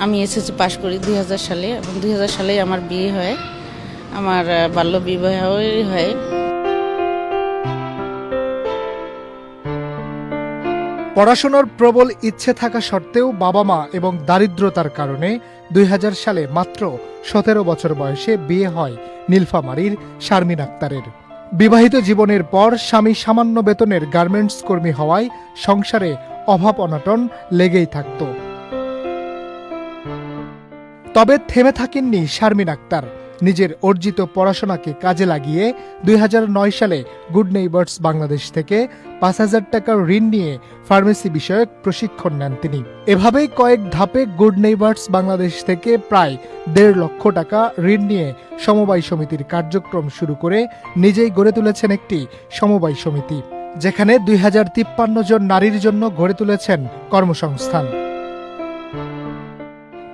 আমি এসএসসি পাশ করি 2000 সালে এবং 2000 সালেই আমার বিয়ে হয়। আমার বাল্য বিবাহই হয়। পড়াশোনার প্রবল ইচ্ছে থাকা সত্ত্বেও বাবা মা এবং দারিদ্রতার কারণে 2000 সালে মাত্র 17 বছর বয়সে বিয়ে হয় নীলফামারীর শারমিন আক্তারের। বিবাহিত জীবনের পর স্বামী সামান্য বেতনের গার্মেন্টস কর্মী হওয়ায় সংসারে অভাব অনটন লেগেই থাকত। তবে থেমে থাকেননি শারমিন আক্তার। নিজের অর্জিত পড়াশোনাকে কাজে লাগিয়ে 2009 সালে গুড নেইবার্স বাংলাদেশ থেকে 5,000 টাকার ঋণ নিয়ে ফার্মেসি বিষয়ক প্রশিক্ষণ নেন তিনি। এভাবেই কয়েক ধাপে গুড নেইবার্স বাংলাদেশ থেকে প্রায় 1.5 লক্ষ টাকা ঋণ নিয়ে সমবায় সমিতির কার্যক্রম শুরু করে নিজেই গড়ে তুলেছেন একটি সমবায় সমিতি, যেখানে 2053 জন নারীর জন্য গড়ে তুলেছেন কর্মসংস্থান।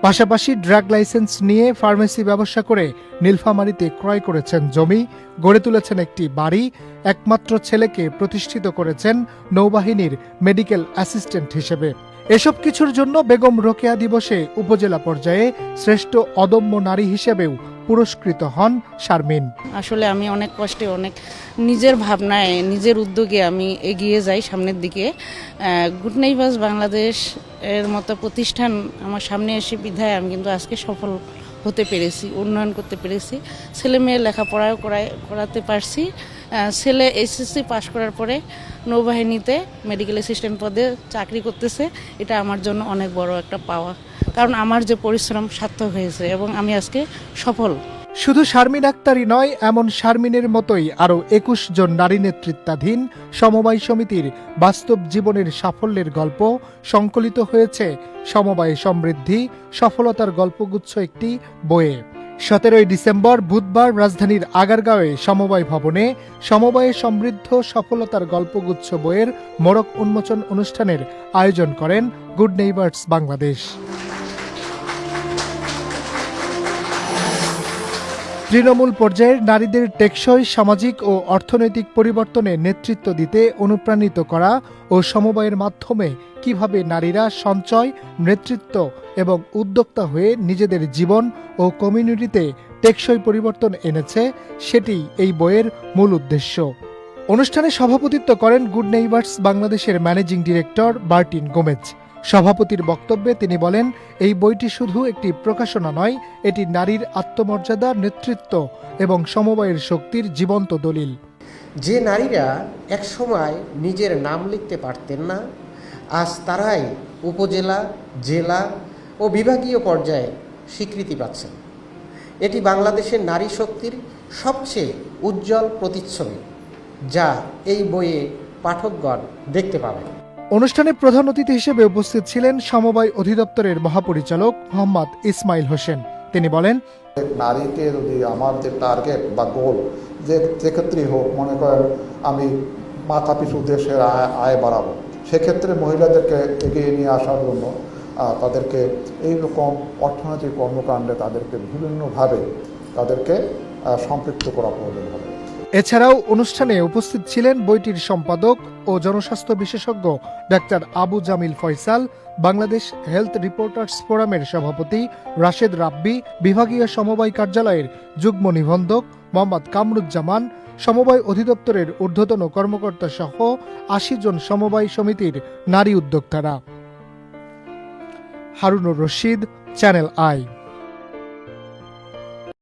পাশাপাশি ড্রাগ লাইসেন্স নিয়ে ফার্মেসি ব্যবসা করে নীলফামারীতে ক্রয় করেছেন জমি, গড়ে তুলেছেন একটি বাড়ি, একমাত্র ছেলেকে প্রতিষ্ঠিত করেছেন নৌবাহিনীর মেডিকেল অ্যাসিস্ট্যান্ট হিসেবে। এসব কিছুর জন্য বেগম রোকেয়া দিবসে উপজেলা পর্যায়ে শ্রেষ্ঠ অদম্য নারী হিসেবেও পুরস্কৃত হন শারমিন। আসলে আমি অনেক কষ্টে, অনেক নিজের ভাবনায়, নিজের উদ্যোগে আমি এগিয়ে যাই সামনের দিকে। গুড নেইবার্স বাংলাদেশ এর মতো প্রতিষ্ঠান আমার সামনে এসে বিধায় আমি কিন্তু আজকে সফল হতে পেরেছি, উন্নয়ন করতে পেরেছি। ছেলে মেয়ে লেখাপড়াও করাতে পারছি। ছেলে এসএসসি পাশ করার পরে নৌবাহিনীতে মেডিকেল অ্যাসিস্ট্যান্ট পদে চাকরি করতেছে। এটা আমার জন্য অনেক বড় একটা পাওয়া, কারণ আমার যে পরিশ্রম সার্থক হয়েছে এবং আমি আজকে সফল। শুধু শারমিন আক্তারই নয়, এমন শারমিনের মতোই আরও 21 জন নারী নেতৃত্বাধীন সমবায় সমিতির বাস্তব জীবনের সাফল্যের গল্প সংকলিত হয়েছে সমবায় সমৃদ্ধি সফলতার গল্পগুচ্ছ একটি বইয়ে। 17 ডিসেম্বর বুধবার রাজধানীর আগারগাঁওয়ে সমবায় ভবনে সমবায়ে সমৃদ্ধ সফলতার গল্পগুচ্ছ বইয়ের মোড়ক উন্মোচন অনুষ্ঠানের আয়োজন করেন গুড নেইবার্স বাংলাদেশ। তৃণমূল পর্যায়ের নারীদের টেকসই সামাজিক ও অর্থনৈতিক পরিবর্তনে নেতৃত্ব দিতে অনুপ্রাণিত করা ও সমবায়ের মাধ্যমে কিভাবে নারীরা সঞ্চয়, নেতৃত্ব এবং উদ্যোক্তা হয়ে নিজেদের জীবন ও কমিউনিটিতে টেকসই পরিবর্তন এনেছে, সেটি এই বইয়ের মূল উদ্দেশ্য। অনুষ্ঠানে সভাপতিত্ব করেন গুড নেইবার্স বাংলাদেশের ম্যানেজিং ডিরেক্টর বার্টিন গোমেজ। সভাপতির বক্তব্যে তিনি বলেন, এই বইটি শুধু একটি প্রকাশনা নয়, এটি নারীর আত্মমর্যাদা, নেতৃত্ব এবং সমবায়ের শক্তির জীবন্ত দলিল। যে নারীরা একসময় নিজের নাম লিখতে পারতেন না, আজ তারাই উপজেলা, জেলা ও বিভাগীয় পর্যায়ে স্বীকৃতি পাচ্ছেন। এটি বাংলাদেশের নারী শক্তির সবচেয়ে উজ্জ্বল প্রতিচ্ছবি, যা এই বইয়ে পাঠকগণ দেখতে পাবেন। অনুষ্ঠানে প্রধান অতিথি হিসেবে উপস্থিত ছিলেন সমবায় অধিদপ্তরের মহাপরিচালক মোহাম্মদ ইসমাইল হোসেন। তিনি বলেন, নারীকে যদি আমার যে টার্গেট বা গোল যে ক্ষেত্রেই হোক, মনে করেন আমি মাথা পিছু দেশের আয় বাড়াবো, সেক্ষেত্রে মহিলাদেরকে এগিয়ে নিয়ে আসার জন্য তাদেরকে এইরকম অর্থনৈতিক কর্মকাণ্ডে তাদেরকে বিভিন্নভাবে তাদেরকে সম্পৃক্ত করা প্রয়োজন হবে। এছাড়াও অনুষ্ঠানে উপস্থিত ছিলেন বইটির সম্পাদক ও জনস্বাস্থ্য বিশেষজ্ঞ doctor Abu Jamil Faisal, Bangladesh health reporters ফোরামের সভাপতি রাশেদ রাব্বি, বিভাগীয় সমবায় কার্যালয়ের যুগ্ম নিবন্ধক মোহাম্মদ কামরুজ্জামান, সমবায় অধিদপ্তরের ঊর্ধ্বতন কর্মকর্তা সহ 80 জন সমবায় সমিতির নারী উদ্যোক্তারা। Harunur Rashid, channel I.